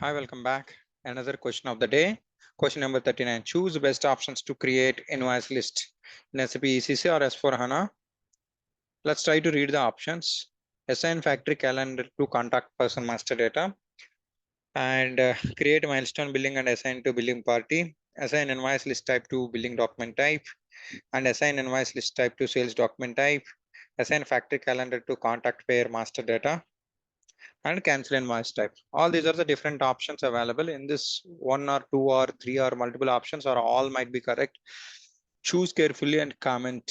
Hi, welcome back. Another question of the day. Question number 39. Choose the best options to create invoice list in SAP ECC or S4 HANA. Let's try to read the options. Assign factory calendar to contact person master data and create milestone billing and assign to billing party. Assign invoice list type to billing document type and assign invoice list type to sales document type. Assign factory calendar to contact payer master data and cancel invoice type. All these are the different options available in this one or two or three or multiple options or all might be correct. Choose carefully and comment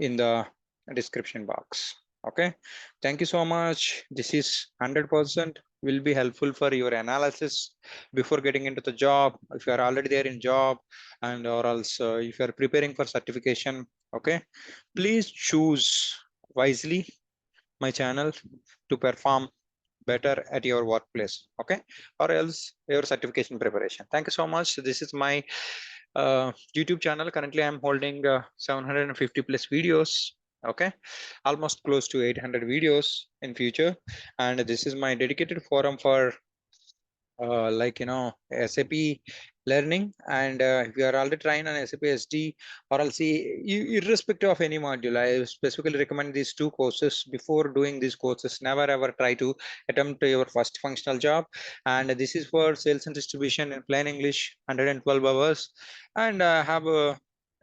in the description box. Okay. Thank you so much. This is 100% will be helpful for your analysis before getting into the job. If you are already there in job and or also if you are preparing for certification, okay, please choose wisely my channel to perform better at your workplace, okay, or else your certification preparation. Thank you so much. This is my YouTube channel. Currently I'm holding 750 plus videos, okay, almost close to 800 videos in future, and this is my dedicated forum for SAP learning. And if you are already trying on SAP SD or else irrespective of any module, I specifically recommend these two courses. Before doing these courses, never ever try to attempt your first functional job. And this is for sales and distribution in plain English, 112 hours, and have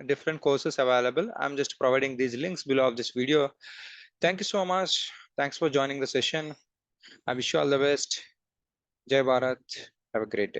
different courses available. I'm just providing these links below of this video. Thank you so much. Thanks for joining the session. I wish you all the best. Jai Bharat. Have a great day.